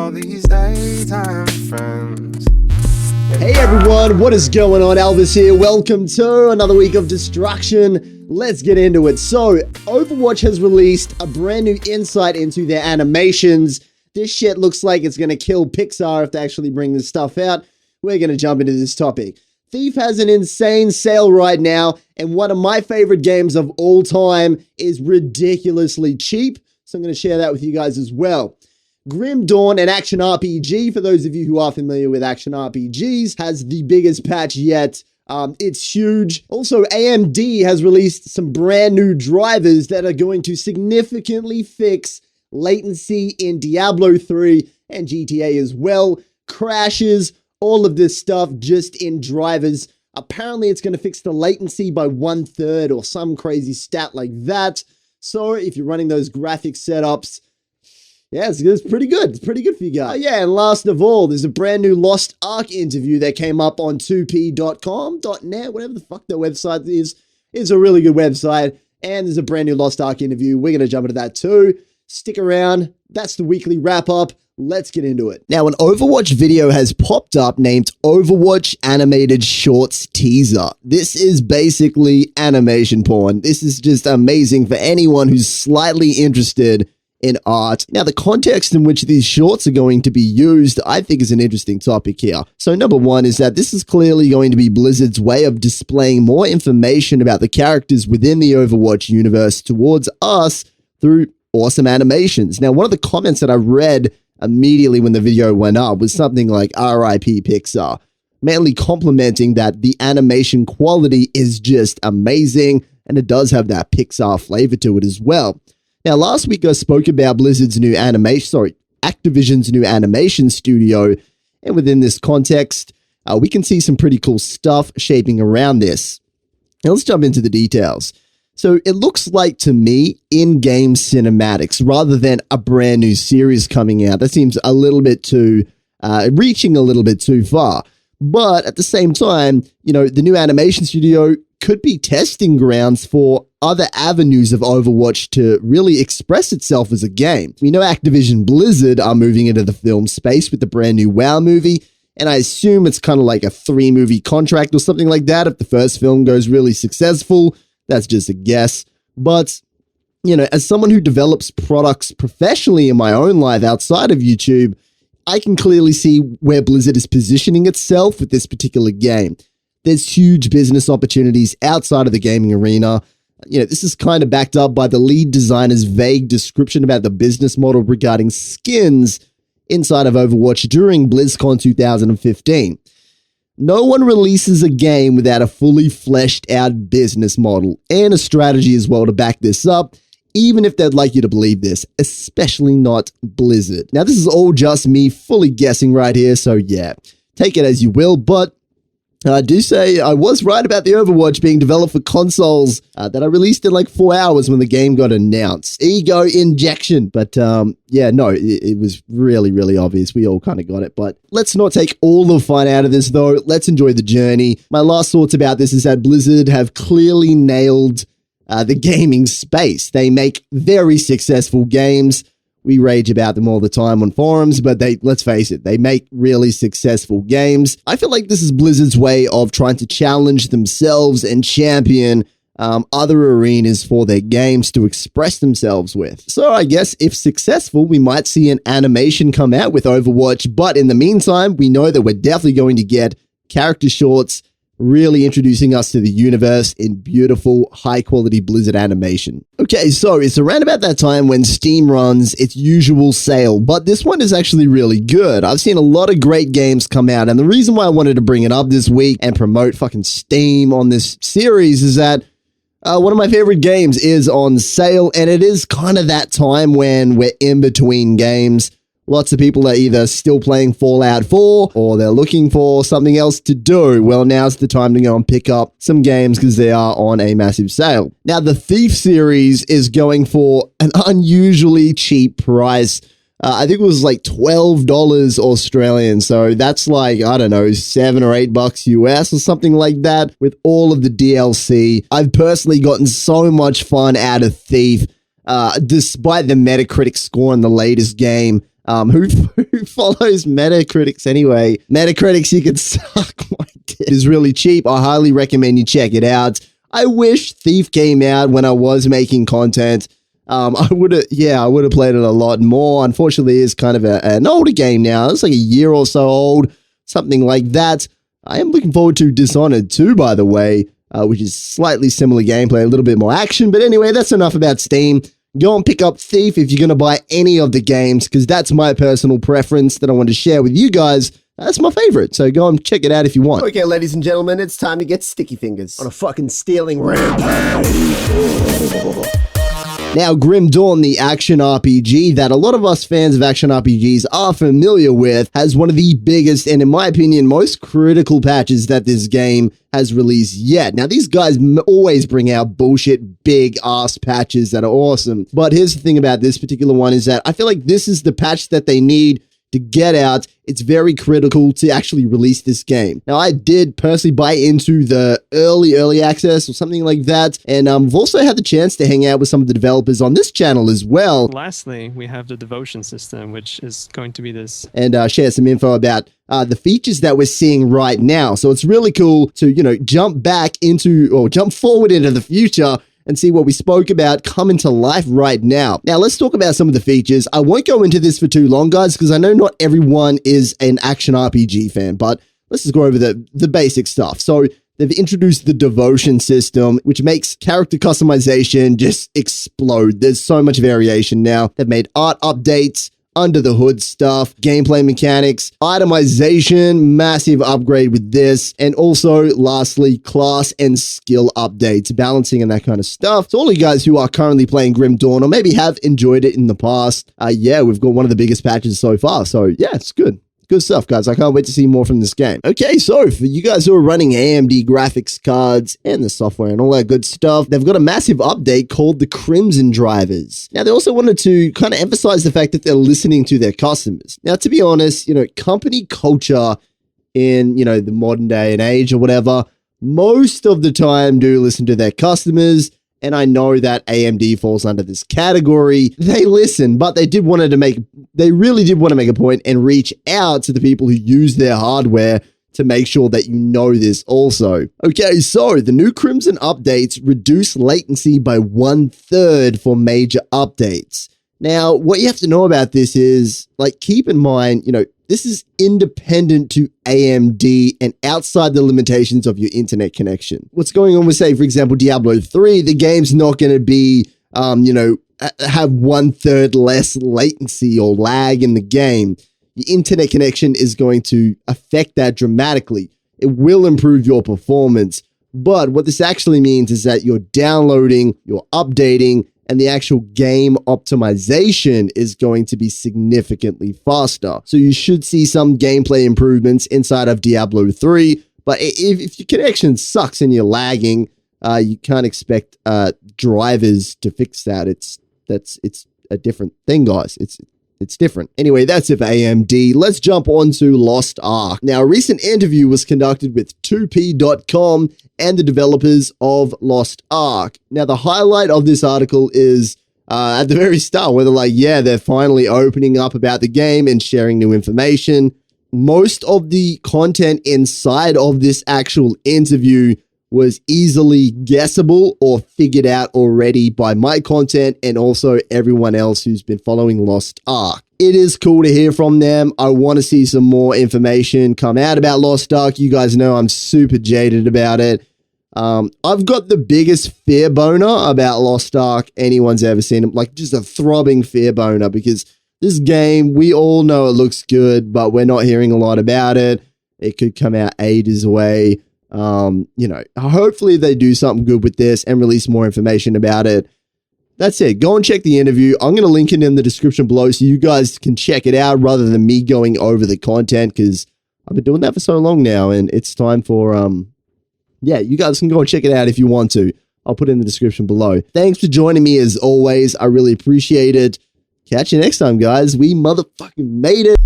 all these daytime friends. Hey everyone, what is going on? Elvis here. Welcome to another week of destruction. Let's get into it. So, Overwatch has released a brand new insight into their animations. This shit looks like it's going to kill Pixar if they actually bring this stuff out. We're going to jump into this topic. Thief has an insane sale right now, and one of my favorite games of all time is ridiculously cheap. So I'm going to share that with you guys as well. Grim Dawn, an action RPG, for those of you who are familiar with action RPGs, has the biggest patch yet. It's huge. Also, AMD has released some brand new drivers that are going to significantly fix latency in Diablo 3 and GTA as well. Crashes, all of this stuff just in drivers. Apparently, it's going to fix the latency by 1/3 or some crazy stat like that. So if you're running those graphic setups, yeah, it's pretty good. It's pretty good for you guys. Yeah, and last of all, there's a brand new Lost Ark interview that came up on 2p.com.net, whatever the fuck their website is. It's a really good website, and there's a brand new Lost Ark interview. We're going to jump into that too. Stick around. That's the weekly wrap-up. Let's get into it. Now, an Overwatch video has popped up named Overwatch Animated Shorts Teaser. This is basically animation porn. This is just amazing for anyone who's slightly interested in art. Now, the context in which these shorts are going to be used, I think, is an interesting topic here. So, number one is that this is clearly going to be Blizzard's way of displaying more information about the characters within the Overwatch universe towards us through awesome animations. Now, one of the comments that I read immediately when the video went up was something like RIP Pixar, mainly complimenting that the animation quality is just amazing, and it does have that Pixar flavor to it as well. Now, last week I spoke about Activision's new animation studio, and within this context, we can see some pretty cool stuff shaping around this. Now, let's jump into the details. So it looks like to me in-game cinematics rather than a brand new series coming out. That seems a little bit too, reaching a little bit too far. But at the same time, you know, the new animation studio could be testing grounds for other avenues of Overwatch to really express itself as a game. We know Activision Blizzard are moving into the film space with the brand new WoW movie, and I assume it's kind of like a 3-movie contract or something like that if the first film goes really successful. That's just a guess. But, you know, as someone who develops products professionally in my own life outside of YouTube, I can clearly see where Blizzard is positioning itself with this particular game. There's huge business opportunities outside of the gaming arena. You know, this is kind of backed up by the lead designer's vague description about the business model regarding skins inside of Overwatch during BlizzCon 2015. No one releases a game without a fully fleshed out business model and a strategy as well to back this up, even if they'd like you to believe this, especially not Blizzard. Now, this is all just me fully guessing right here, so yeah, take it as you will, but I do say I was right about the Overwatch being developed for consoles that I released in like 4 hours when the game got announced. Ego injection. But yeah, no, it was really, really obvious. We all kind of got it. But let's not take all the fun out of this, though. Let's enjoy the journey. My last thoughts about this is that Blizzard have clearly nailed the gaming space. They make very successful games. We rage about them all the time on forums, but let's face it, they make really successful games. I feel like this is Blizzard's way of trying to challenge themselves and champion other arenas for their games to express themselves with. So I guess if successful, we might see an animation come out with Overwatch, but in the meantime, we know that we're definitely going to get character shorts really introducing us to the universe in beautiful, high-quality Blizzard animation. Okay, so it's around about that time when Steam runs its usual sale, but this one is actually really good. I've seen a lot of great games come out, and the reason why I wanted to bring it up this week and promote fucking Steam on this series is that one of my favorite games is on sale, and it is kind of that time when we're in between games. Lots of people are either still playing Fallout 4 or they're looking for something else to do. Well, now's the time to go and pick up some games because they are on a massive sale. Now, the Thief series is going for an unusually cheap price. I think it was like $12 Australian. So that's like, I don't know, $7 or $8 US or something like that with all of the DLC. I've personally gotten so much fun out of Thief, despite the Metacritic score in the latest game. Who Who follows Metacritics anyway? Metacritics, you can suck my dick. It is really cheap. I highly recommend you check it out. I wish Thief came out when I was making content. I would have played it a lot more. Unfortunately, it's kind of an older game now. It's like a year or so old, something like that. I am looking forward to Dishonored 2, by the way, which is slightly similar gameplay, a little bit more action. But anyway, that's enough about Steam. Go and pick up Thief if you're going to buy any of the games, because that's my personal preference that I want to share with you guys. That's my favorite, so go and check it out if you want. Okay, ladies and gentlemen, it's time to get sticky fingers on a fucking stealing rampage. Now, Grim Dawn, the action RPG that a lot of us fans of action RPGs are familiar with, has one of the biggest and, in my opinion, most critical patches that this game has released yet. Now, these guys always bring out bullshit big-ass patches that are awesome. But here's the thing about this particular one is that I feel like this is the patch that they need to get out. It's very critical to actually release this game. Now, I did personally buy into the early access or something like that, and I've also had the chance to hang out with some of the developers on this channel as well. Lastly, we have the devotion system, which is going to be this. And share some info about the features that we're seeing right now. So it's really cool to, jump forward into the future and see what we spoke about coming to life right now. Now, let's talk about some of the features. I won't go into this for too long, guys, because I know not everyone is an action RPG fan, but let's just go over the basic stuff. So they've introduced the devotion system, which makes character customization just explode. There's so much variation now. They've made art updates, under the hood stuff, gameplay mechanics, itemization, massive upgrade with this, and also, lastly, class and skill updates, balancing and that kind of stuff. So all you guys who are currently playing Grim Dawn or maybe have enjoyed it in the past, we've got one of the biggest patches so far. So yeah, it's good. Good stuff, guys. I can't wait to see more from this game. Okay, so for you guys who are running AMD graphics cards and the software and all that good stuff, they've got a massive update called the Crimson drivers. Now, they also wanted to kind of emphasize the fact that they're listening to their customers. Now, to be honest, company culture in, the modern day and age or whatever, most of the time do listen to their customers. And I know that AMD falls under this category. They listen, but they really did want to make a point and reach out to the people who use their hardware to make sure that you know this also. Okay, so the new Crimson updates reduce latency by 1/3 for major updates. Now, what you have to know about this is, keep in mind, this is independent to AMD and outside the limitations of your internet connection. What's going on with, say, for example, Diablo 3, the game's not going to be, have 1/3 less latency or lag in the game. Your internet connection is going to affect that dramatically. It will improve your performance. But what this actually means is that you're downloading, you're updating, and the actual game optimization is going to be significantly faster. So you should see some gameplay improvements inside of Diablo 3, but if your connection sucks and you're lagging, you can't expect drivers to fix that. It's a different thing, guys. It's different. Anyway, that's it for AMD. Let's jump on to Lost Ark. Now, a recent interview was conducted with 2p.com and the developers of Lost Ark. Now, the highlight of this article is at the very start, where they're like, they're finally opening up about the game and sharing new information. Most of the content inside of this actual interview was easily guessable or figured out already by my content and also everyone else who's been following Lost Ark. It is cool to hear from them. I want to see some more information come out about Lost Ark. You guys know I'm super jaded about it. I've got the biggest fear boner about Lost Ark anyone's ever seen. Just a throbbing fear boner, because this game, we all know it looks good, but we're not hearing a lot about it. It could come out ages away. Hopefully they do something good with this and release more information about it. That's it. Go and check the interview. I'm going to link it in the description below so you guys can check it out rather than me going over the content, because I've been doing that for so long now, and it's time for, you guys can go and check it out if you want to. I'll put it in the description below. Thanks for joining me as always. I really appreciate it. Catch you next time, guys. We motherfucking made it.